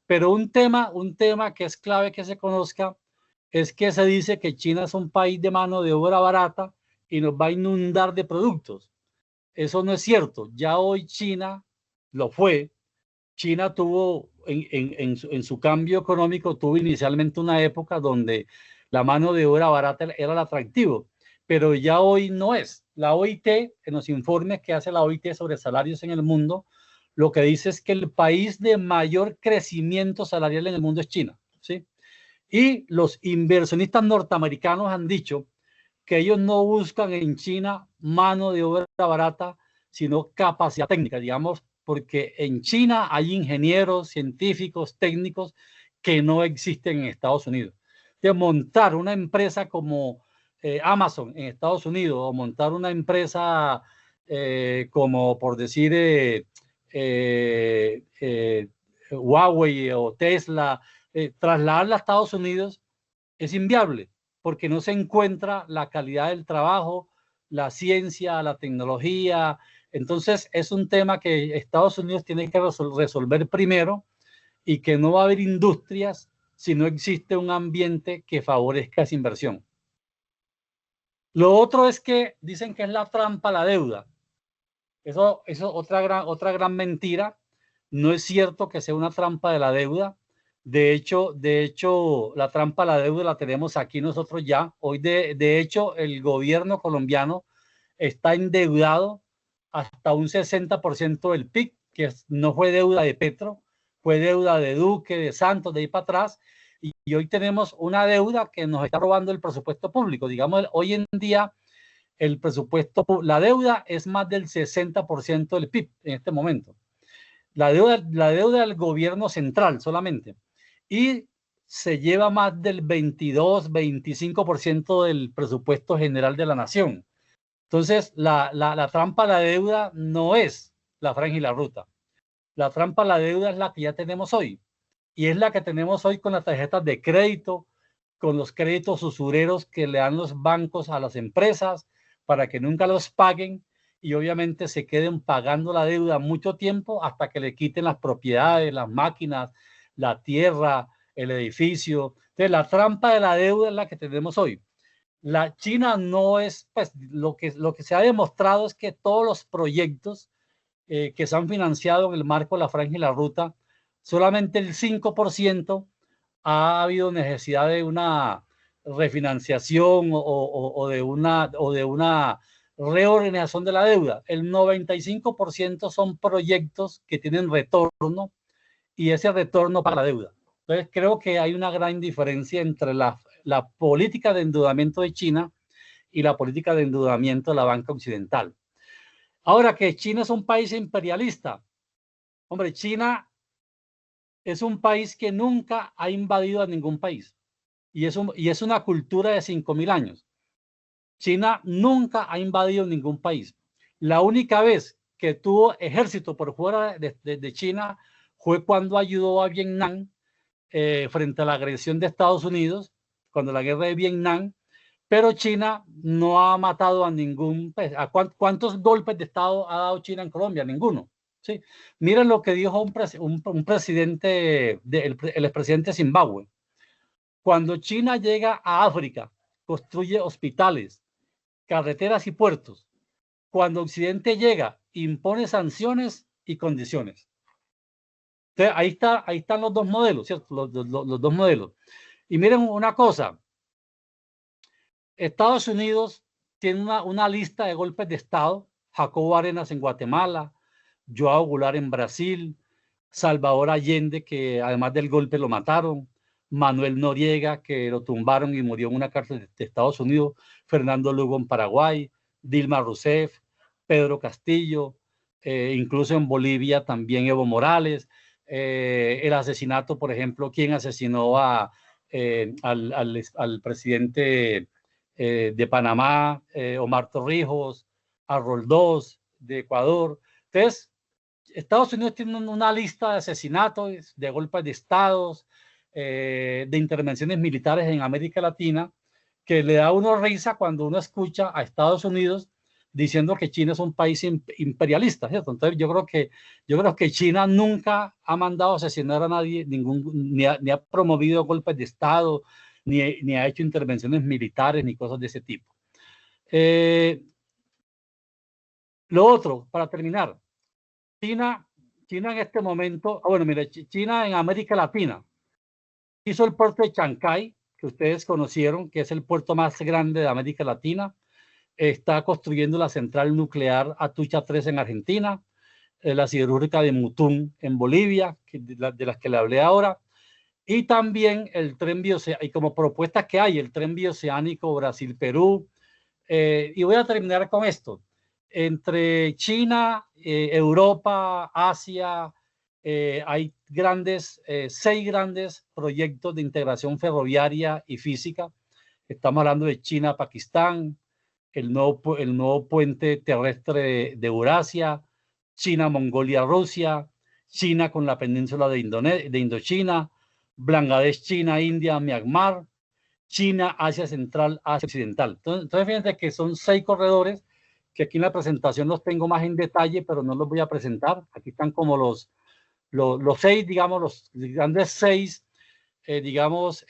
Pero un tema que es clave que se conozca es que se dice que China es un país de mano de obra barata y nos va a inundar de productos. Eso no es cierto. Ya hoy China lo fue. China tuvo en su cambio económico, tuvo inicialmente una época donde la mano de obra barata era el atractivo, pero ya hoy no es. La OIT, en los informes que hace la OIT sobre salarios en el mundo, lo que dice es que el país de mayor crecimiento salarial en el mundo es China, ¿sí? Y los inversionistas norteamericanos han dicho que ellos no buscan en China mano de obra barata, sino capacidad técnica, digamos, porque en China hay ingenieros, científicos, técnicos que no existen en Estados Unidos. De montar una empresa como Amazon en Estados Unidos o montar una empresa como, por decir, Huawei o Tesla, trasladarla a Estados Unidos es inviable. porque no se encuentra la calidad del trabajo, la ciencia, la tecnología. Entonces es un tema que Estados Unidos tiene que resolver primero, y que no va a haber industrias si no existe un ambiente que favorezca esa inversión. Lo otro es que dicen que es la trampa a la deuda. Eso es otra gran mentira. No es cierto que sea una trampa de la deuda. De hecho, la trampa a la deuda la tenemos aquí nosotros ya. Hoy, de hecho, el gobierno colombiano está endeudado hasta un 60% del PIB, que no fue deuda de Petro, fue deuda de Duque, de Santos, de ahí para atrás. Y hoy tenemos una deuda que nos está robando el presupuesto público. Digamos, hoy en día el presupuesto, la deuda es más del 60% del PIB en este momento. La deuda del gobierno central solamente. Y se lleva más del 22-25% del presupuesto general de la nación. Entonces, la trampa a la deuda no es la franja y la ruta. La trampa a la deuda es la que ya tenemos hoy. Y es la que tenemos hoy con las tarjetas de crédito, con los créditos usureros que le dan los bancos a las empresas para que nunca los paguen, y obviamente se queden pagando la deuda mucho tiempo hasta que le quiten las propiedades, las máquinas, la tierra, el edificio. Entonces, la trampa de la deuda es la que tenemos hoy. La China no es, pues, lo que se ha demostrado es que todos los proyectos que se han financiado en el marco de la franja y la ruta, solamente el 5% ha habido necesidad de una refinanciación o de una reorganización de la deuda. El 95% son proyectos que tienen retorno, y ese retorno para la deuda. Entonces creo que hay una gran diferencia entre la política de endeudamiento de China y la política de endeudamiento de la banca occidental. Ahora, que China es un país imperialista. Hombre, China es un país que nunca ha invadido a ningún país. Y es una cultura de 5.000 años. China nunca ha invadido ningún país. La única vez que tuvo ejército por fuera de China fue cuando ayudó a Vietnam frente a la agresión de Estados Unidos, cuando la guerra de Vietnam. Pero China no ha matado a ningún... ¿Cuántos golpes de Estado ha dado China en Colombia? Ninguno. ¿Sí? Miren lo que dijo un presidente, el expresidente de Zimbabue. Cuando China llega a África, construye hospitales, carreteras y puertos. Cuando Occidente llega, impone sanciones y condiciones. Entonces, ahí están los dos modelos, ¿cierto? Los dos modelos. Y miren una cosa. Estados Unidos tiene una lista de golpes de Estado. Jacobo Arenas en Guatemala, João Goulart en Brasil, Salvador Allende, que además del golpe lo mataron, Manuel Noriega, que lo tumbaron y murió en una cárcel de Estados Unidos, Fernando Lugo en Paraguay, Dilma Rousseff, Pedro Castillo, incluso en Bolivia también Evo Morales, el asesinato, por ejemplo, ¿quién asesinó al presidente de Panamá, Omar Torrijos, a Roldós de Ecuador? Entonces, Estados Unidos tiene una lista de asesinatos, de golpes de estados, de intervenciones militares en América Latina, que le da a uno risa cuando uno escucha a Estados Unidos diciendo que China es un país imperialista, ¿cierto? Entonces yo creo que China nunca ha mandado a asesinar a nadie, ni ha promovido golpes de estado, ni ha hecho intervenciones militares, ni cosas de ese tipo. Lo otro, para terminar, China en este momento, bueno, mire, China en América Latina hizo el puerto de Chancay, que ustedes conocieron, que es el puerto más grande de América Latina. Está construyendo la central nuclear Atucha 3 en Argentina, la siderúrgica de Mutún en Bolivia, de las que le hablé ahora, y también el tren bioceánico, y como propuestas que hay, el tren bioceánico Brasil-Perú. Y voy a terminar con esto. Entre China, Europa, Asia, hay 6 grandes proyectos de integración ferroviaria y física. Estamos hablando de China-Pakistán, el nuevo puente terrestre de Eurasia, China-Mongolia-Rusia, China con la península de Indochina, Bangladesh, China, India, Myanmar, China, Asia Central, Asia Occidental. Entonces fíjense que son 6 corredores que aquí en la presentación los tengo más en detalle, pero no los voy a presentar. Aquí están como los 6, digamos, los grandes 6, digamos,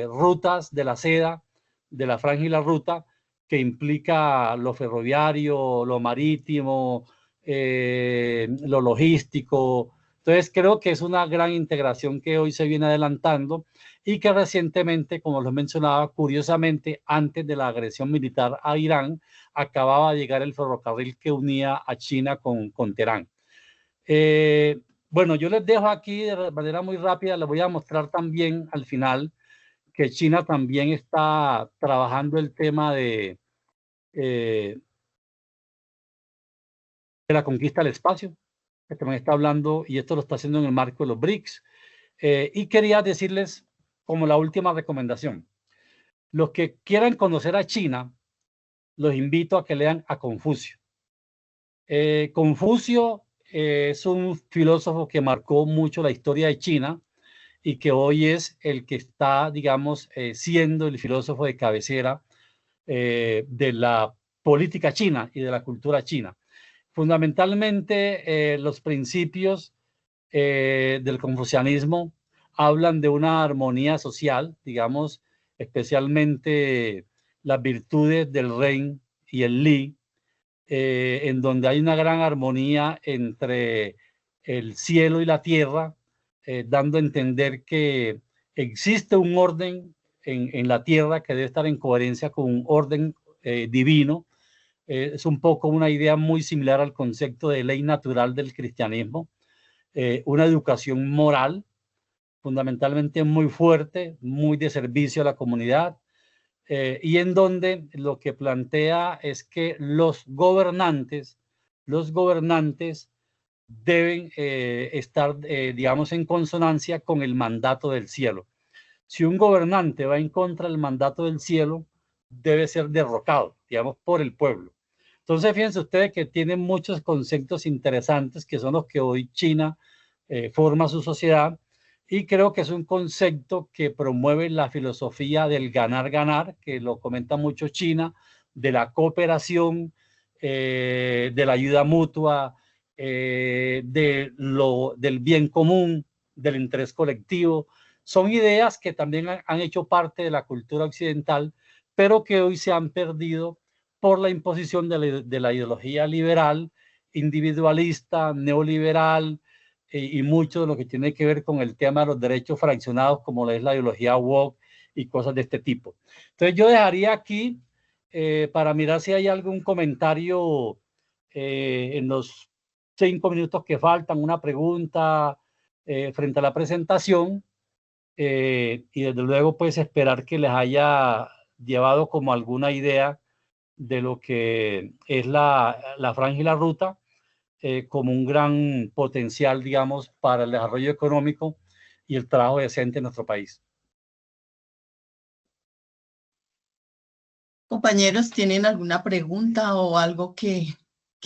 rutas de la seda, de la franja y la ruta, que implica lo ferroviario, lo marítimo, lo logístico. Entonces creo que es una gran integración que hoy se viene adelantando y que recientemente, como lo mencionaba, curiosamente, antes de la agresión militar a Irán, acababa de llegar el ferrocarril que unía a China con Teherán. Bueno, yo les dejo aquí de manera muy rápida, les voy a mostrar también al final que China también está trabajando el tema de la conquista del espacio, que también está hablando, y esto lo está haciendo en el marco de los BRICS. Y quería decirles como la última recomendación, los que quieran conocer a China, los invito a que lean a Confucio. Confucio es un filósofo que marcó mucho la historia de China y que hoy es el que está, digamos, siendo el filósofo de cabecera de la política china y de la cultura china. Fundamentalmente, los principios del confucianismo hablan de una armonía social, digamos, especialmente las virtudes del ren y el li, en donde hay una gran armonía entre el cielo y la tierra, dando a entender que existe un orden en la tierra que debe estar en coherencia con un orden divino. Es un poco una idea muy similar al concepto de ley natural del cristianismo. Una educación moral fundamentalmente muy fuerte, muy de servicio a la comunidad, y en donde lo que plantea es que los gobernantes deben estar, digamos, en consonancia con el mandato del cielo. Si un gobernante va en contra del mandato del cielo, debe ser derrocado, digamos, por el pueblo. Entonces, fíjense ustedes que tienen muchos conceptos interesantes que son los que hoy China forma su sociedad, y creo que es un concepto que promueve la filosofía del ganar-ganar, que lo comenta mucho China, de la cooperación, de la ayuda mutua, del bien común, del interés colectivo. Son ideas que también han hecho parte de la cultura occidental, pero que hoy se han perdido por la imposición de la ideología liberal, individualista, neoliberal, y mucho de lo que tiene que ver con el tema de los derechos fraccionados, como es la ideología woke y cosas de este tipo. Entonces yo dejaría aquí para mirar si hay algún comentario en los 5 minutos que faltan, una pregunta frente a la presentación, y desde luego pues esperar que les haya llevado como alguna idea de lo que es la franja y la ruta, como un gran potencial, digamos, para el desarrollo económico y el trabajo decente en nuestro país. Compañeros, ¿tienen alguna pregunta o algo que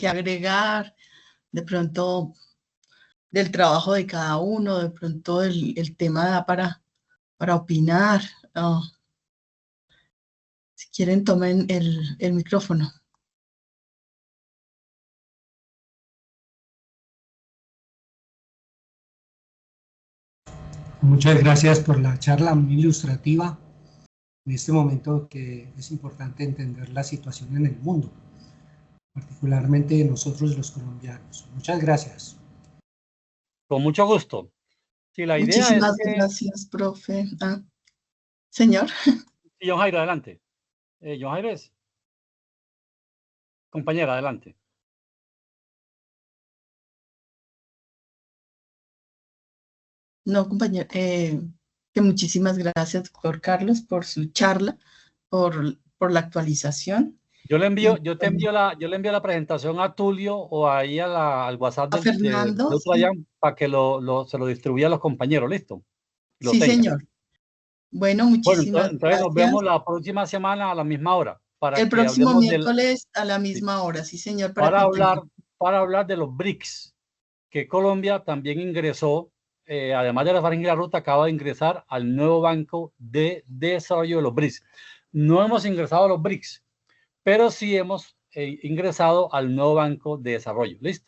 agregar? De pronto del trabajo de cada uno, de pronto el tema da para opinar. Si quieren, tomen el micrófono. Muchas gracias por la charla muy ilustrativa en este momento que es importante entender la situación en el mundo, particularmente nosotros los colombianos. Muchas gracias. Con mucho gusto. Sí, la idea Muchísimas es que... gracias, profe. Señor. Sí, John Jairo, adelante. John Jairo es. Compañera, adelante. No, compañero, que muchísimas gracias, doctor Carlos, por su charla, por la actualización. Yo le envío la presentación a Tulio o ahí al WhatsApp A Fernando, de Utrayán, para que se lo distribuya a los compañeros, ¿listo? Sí, señor. Bueno, muchísimas entonces gracias. Nos vemos la próxima semana a la misma hora. El próximo miércoles a la misma hora, sí, señor. Para hablar de los BRICS, que Colombia también ingresó además de la Faringe y la Ruta, acaba de ingresar al nuevo Banco de Desarrollo de los BRICS. No hemos ingresado a los BRICS, pero sí hemos ingresado al nuevo Banco de Desarrollo. ¿Listo?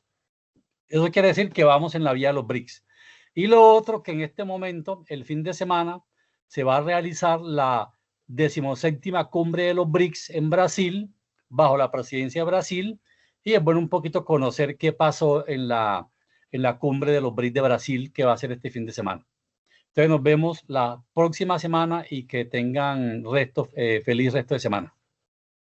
Eso quiere decir que vamos en la vía de los BRICS. Y lo otro, que en este momento, el fin de semana, se va a realizar la 17ª cumbre de los BRICS en Brasil, bajo la presidencia de Brasil, y es bueno un poquito conocer qué pasó en la cumbre de los BRICS de Brasil, que va a ser este fin de semana. Entonces nos vemos la próxima semana y que tengan feliz resto de semana.